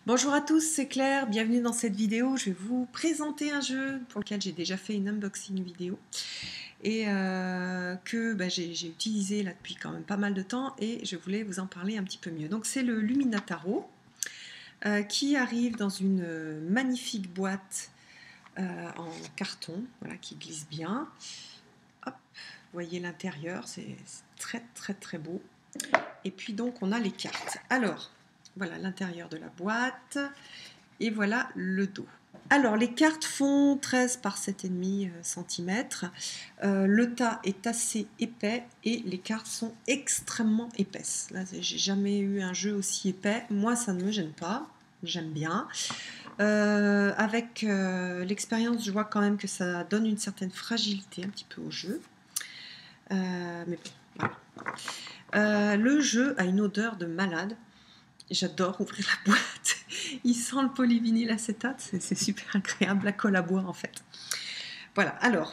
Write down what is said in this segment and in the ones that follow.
Bonjour à tous, c'est Claire, bienvenue dans cette vidéo. Je vais vous présenter un jeu pour lequel j'ai déjà fait une unboxing vidéo et que j'ai utilisé là depuis quand même pas mal de temps et je voulais vous en parler un petit peu mieux. Donc c'est le Luminataro qui arrive dans une magnifique boîte en carton, voilà, qui glisse bien. Hop, vous voyez l'intérieur, c'est très très très beau. Et puis donc on a les cartes. Alors, voilà l'intérieur de la boîte. Et voilà le dos. Alors les cartes font 13 par 7,5 cm. Le tas est assez épais et les cartes sont extrêmement épaisses. Là, j'ai jamais eu un jeu aussi épais. Moi, ça ne me gêne pas. J'aime bien. Avec l'expérience, je vois quand même que ça donne une certaine fragilité un petit peu au jeu. Mais bon, voilà. Le jeu a une odeur de malade. J'adore ouvrir la boîte. Il sent le polyvinyle acétate, c'est super agréable, la colle à bois en fait. Voilà, alors,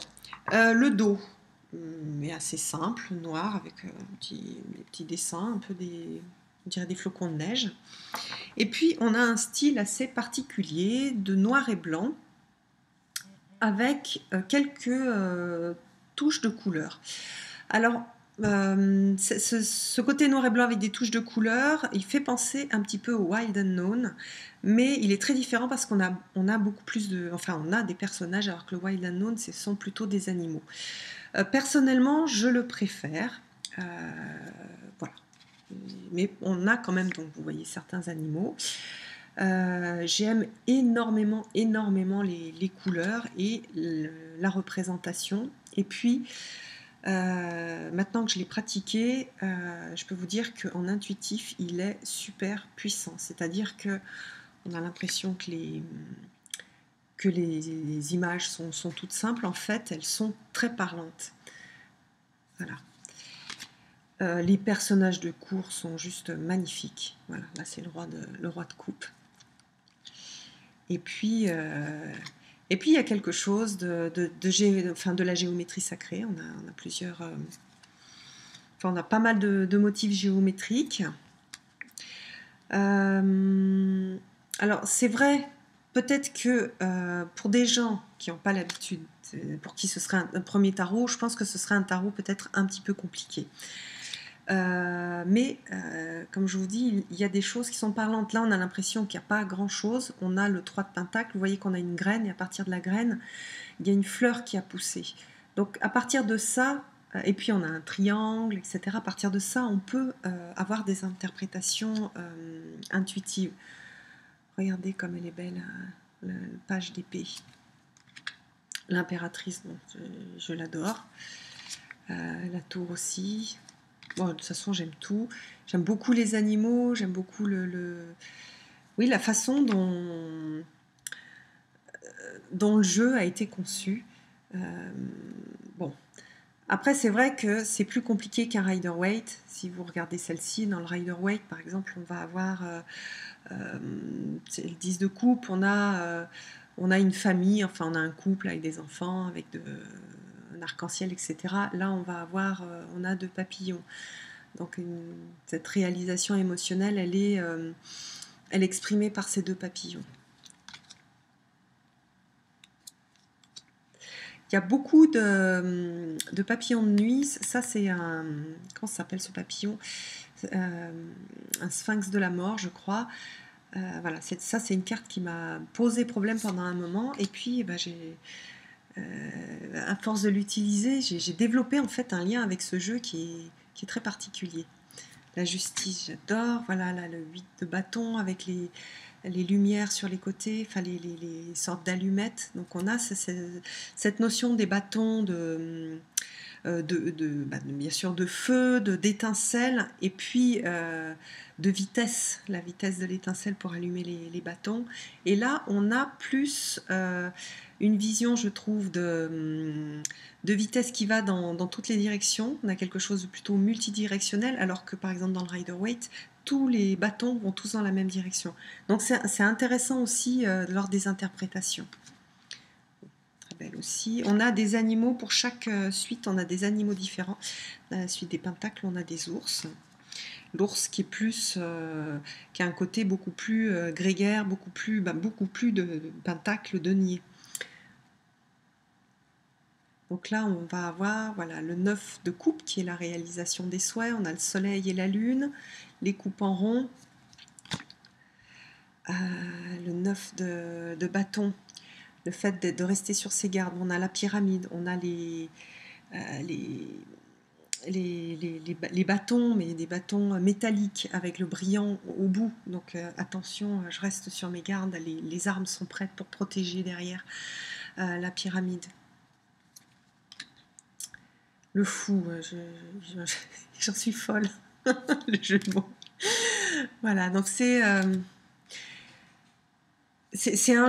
le dos est assez simple, noir, avec des petits dessins, un peu on dirait des flocons de neige. Et puis, on a un style assez particulier de noir et blanc, avec quelques touches de couleur. Alors, ce côté noir et blanc avec des touches de couleur, il fait penser un petit peu au Wild Unknown, mais il est très différent parce qu'on a beaucoup plus de... Enfin, on a des personnages, alors que le Wild Unknown, ce sont plutôt des animaux. Personnellement, je le préfère. Voilà. Mais on a quand même, donc vous voyez, certains animaux. J'aime énormément les couleurs et la représentation. Et puis, maintenant que je l'ai pratiqué, je peux vous dire qu'en intuitif, il est super puissant. C'est-à-dire que on a l'impression que les images sont toutes simples. En fait, elles sont très parlantes. Voilà. Les personnages de cour sont juste magnifiques. Voilà, là c'est le roi de coupe. Et puis il y a quelque chose de la géométrie sacrée. On a plusieurs... on a pas mal de motifs géométriques. Alors, c'est vrai, peut-être que pour des gens qui n'ont pas l'habitude, pour qui ce serait un premier tarot, je pense que ce serait un tarot peut-être un petit peu compliqué. Mais comme je vous dis, il y a des choses qui sont parlantes. Là, on a l'impression qu'il n'y a pas grand-chose. On a le 3 de pentacle, vous voyez qu'on a une graine, et à partir de la graine, il y a une fleur qui a poussé. Donc à partir de ça, et puis on a un triangle, etc. À partir de ça, on peut avoir des interprétations intuitives. Regardez comme elle est belle, la page d'épée. L'impératrice, bon, je l'adore. La tour aussi. Bon, de toute façon, j'aime tout. J'aime beaucoup les animaux, j'aime beaucoup oui, la façon dont le jeu a été conçu. Bon. Après, c'est vrai que c'est plus compliqué qu'un Rider-Waite. Si vous regardez celle-ci, dans le Rider-Waite, par exemple, on va avoir c'est le 10 de coupe, on a une famille, enfin on a un couple avec des enfants, avec un arc-en-ciel, etc. Là, on va avoir, on a 2 papillons. Donc cette réalisation émotionnelle, elle est exprimée par ces 2 papillons. Il y a beaucoup de papillons de nuit. Ça, c'est un... Comment ça s'appelle ce papillon? Un sphinx de la mort, je crois. Voilà, ça, c'est une carte qui m'a posé problème pendant un moment. Et puis, à force de l'utiliser, j'ai développé en fait un lien avec ce jeu qui est très particulier. La justice, j'adore. Voilà, là, le 8 de bâton avec les lumières sur les côtés, enfin les sortes d'allumettes. Donc on a cette notion des bâtons bien sûr de feu, d'étincelle, et puis de vitesse, la vitesse de l'étincelle pour allumer les bâtons. Et là, on a plus une vision, je trouve, de vitesse qui va dans toutes les directions. On a quelque chose de plutôt multidirectionnel, alors que par exemple dans le Rider-Waite, tous les bâtons vont tous dans la même direction. Donc c'est intéressant aussi lors des interprétations. Très belle aussi. On a des animaux, pour chaque suite, on a des animaux différents. Dans la suite des pentacles, on a des ours. L'ours qui est plus, qui a un côté beaucoup plus grégaire, beaucoup plus de pentacles deniers. Donc là, on va avoir voilà, le 9 de coupe qui est la réalisation des souhaits. On a le soleil et la lune, les coupes en rond. Le 9 de bâton, le fait de rester sur ses gardes. On a la pyramide, on a les bâtons, mais des bâtons métalliques avec le brillant au bout. Donc attention, je reste sur mes gardes, les armes sont prêtes pour protéger derrière la pyramide. Le fou, j'en suis folle, le jeu de mots. Voilà, donc c'est un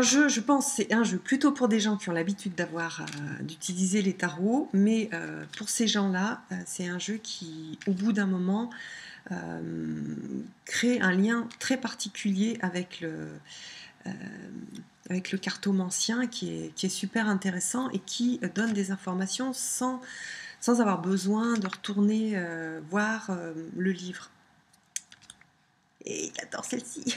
jeu, je pense, c'est un jeu plutôt pour des gens qui ont l'habitude d'utiliser les tarots, mais pour ces gens-là, c'est un jeu qui, au bout d'un moment, crée un lien très particulier avec le cartomancien qui est super intéressant et qui donne des informations sans avoir besoin de retourner voir le livre. Et il adore celle-ci.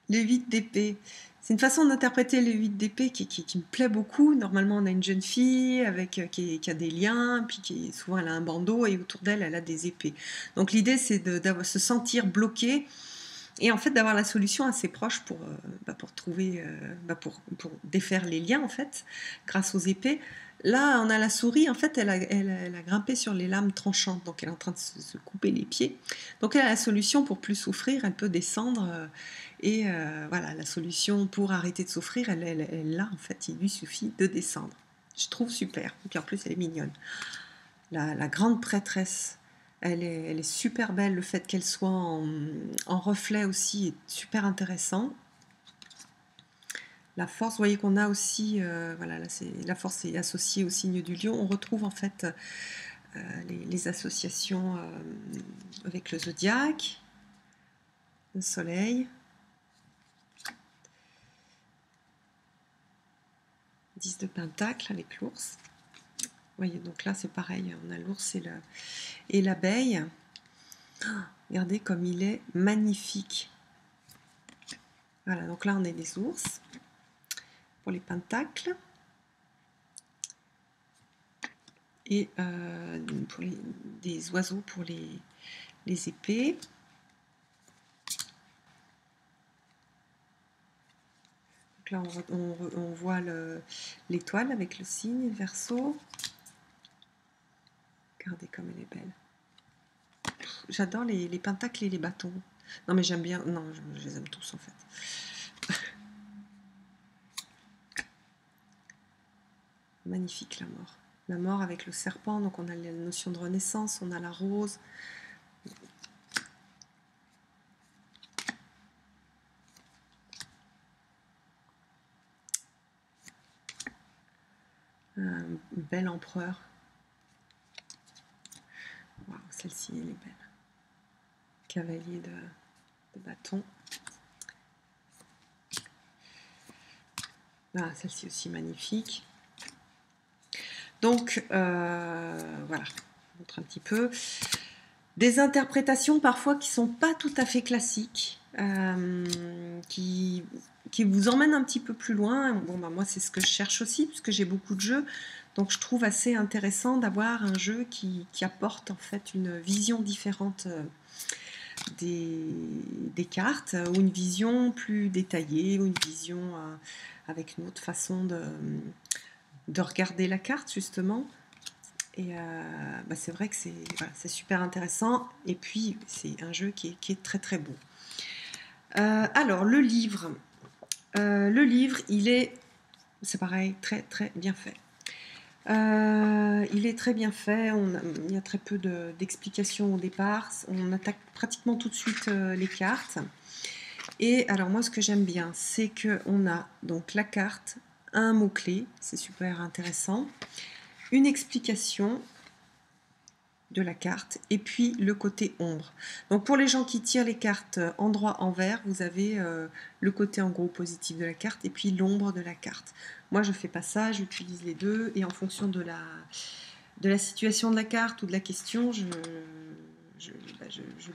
Les 8 d'épée. C'est une façon d'interpréter les 8 d'épée qui me plaît beaucoup. Normalement, on a une jeune fille qui a des liens, puis souvent elle a un bandeau et autour d'elle, elle a des épées. Donc l'idée, c'est de se sentir bloqué et en fait d'avoir la solution assez proche pour trouver, pour défaire les liens en fait, grâce aux épées. Là, on a la souris, en fait, elle a grimpé sur les lames tranchantes, donc elle est en train de se couper les pieds. Donc elle a la solution pour plus souffrir, elle peut descendre. Et voilà, la solution pour arrêter de souffrir, elle l'a en fait, il lui suffit de descendre. Je trouve super, et puis en plus elle est mignonne. La grande prêtresse, elle est super belle, le fait qu'elle soit en reflet aussi est super intéressant. La force, vous voyez qu'on a aussi, voilà, là la force est associée au signe du lion. On retrouve en fait les associations avec le zodiaque, le soleil. 10 de pentacle avec l'ours. Vous voyez, donc là c'est pareil, on a l'ours et l'abeille. Oh, regardez comme il est magnifique. Voilà, donc là on a des ours pour les pentacles. Et des oiseaux pour les épées. Donc là on voit l'étoile avec le signe, le Verseau. Regardez comme elle est belle. J'adore les pentacles et les bâtons. Non mais j'aime bien, non je les aime tous en fait. Magnifique la mort. La mort avec le serpent, donc on a la notion de renaissance, on a la rose. Un bel empereur. Wow, celle-ci elle est belle. Cavalier de bâton. Ah, celle-ci aussi magnifique. Donc, voilà, je montre un petit peu. Des interprétations parfois qui ne sont pas tout à fait classiques, qui vous emmènent un petit peu plus loin. Bon, moi, c'est ce que je cherche aussi, puisque j'ai beaucoup de jeux. Donc, je trouve assez intéressant d'avoir un jeu qui apporte en fait une vision différente des cartes, ou une vision plus détaillée, ou une vision avec une autre façon de regarder la carte justement. Et c'est vrai que c'est super intéressant, et puis c'est un jeu qui est très très beau. Alors le livre, c'est pareil, très très bien fait. Il est très bien fait, il y a très peu d'explications au départ, on attaque pratiquement tout de suite les cartes. Et alors moi ce que j'aime bien, c'est qu'on a donc la carte, un mot-clé, c'est super intéressant, une explication de la carte, et puis le côté ombre. Donc pour les gens qui tirent les cartes endroit envers, vous avez le côté en gros positif de la carte et puis l'ombre de la carte. Moi je fais pas ça, j'utilise les deux, et en fonction de de la situation de la carte ou de la question, je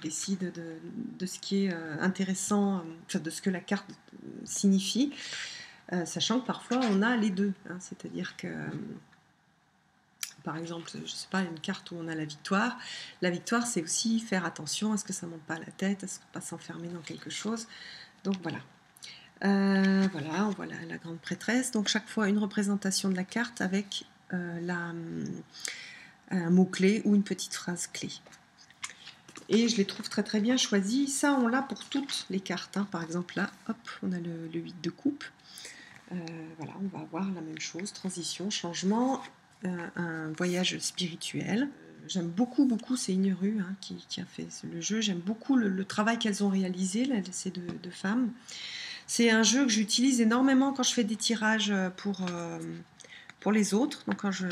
décide de ce qui est intéressant, enfin, de ce que la carte signifie, sachant que parfois on a les deux, hein, c'est-à-dire que par exemple, je ne sais pas, une carte où on a la victoire. La victoire, c'est aussi faire attention à ce que ça ne monte pas à la tête, à ce que pas s'enfermer dans quelque chose. Donc voilà. Voilà, on voit la grande prêtresse. Donc chaque fois, une représentation de la carte avec un mot-clé ou une petite phrase clé. Et je les trouve très très bien choisis. Ça, on l'a pour toutes les cartes, hein. Par exemple, là, hop, on a le 8 de coupe. Voilà, on va avoir la même chose, transition, changement, un voyage spirituel. J'aime beaucoup, c'est Ineru, hein, qui a fait le jeu. J'aime beaucoup le travail qu'elles ont réalisé, là, ces deux femmes. C'est un jeu que j'utilise énormément quand je fais des tirages pour les autres. Donc quand je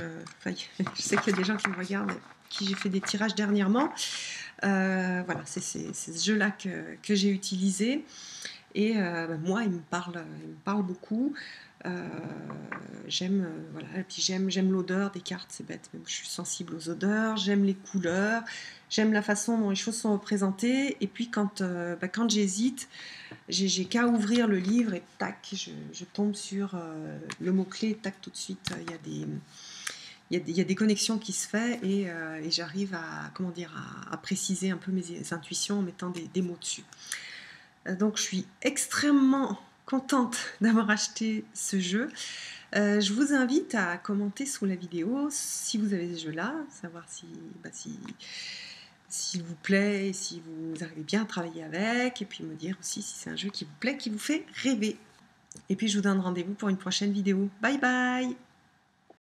sais qu'il y a des gens qui me regardent, qui j'ai fait des tirages dernièrement. Voilà, c'est ce jeu-là que j'ai utilisé. Et moi, il me parle beaucoup. J'aime voilà, et puis j'aime l'odeur des cartes, c'est bête, même je suis sensible aux odeurs, j'aime les couleurs, j'aime la façon dont les choses sont représentées. Et puis quand j'hésite, j'ai qu'à ouvrir le livre et tac, je tombe sur le mot-clé, tac, tout de suite, il y a des connexions qui se font et j'arrive à préciser un peu mes intuitions en mettant des mots dessus. Donc je suis extrêmement contente d'avoir acheté ce jeu. Je vous invite à commenter sous la vidéo si vous avez ce jeu-là, savoir s'il vous plaît, et si vous arrivez bien à travailler avec, et puis me dire aussi si c'est un jeu qui vous plaît, qui vous fait rêver. Et puis je vous donne rendez-vous pour une prochaine vidéo. Bye bye!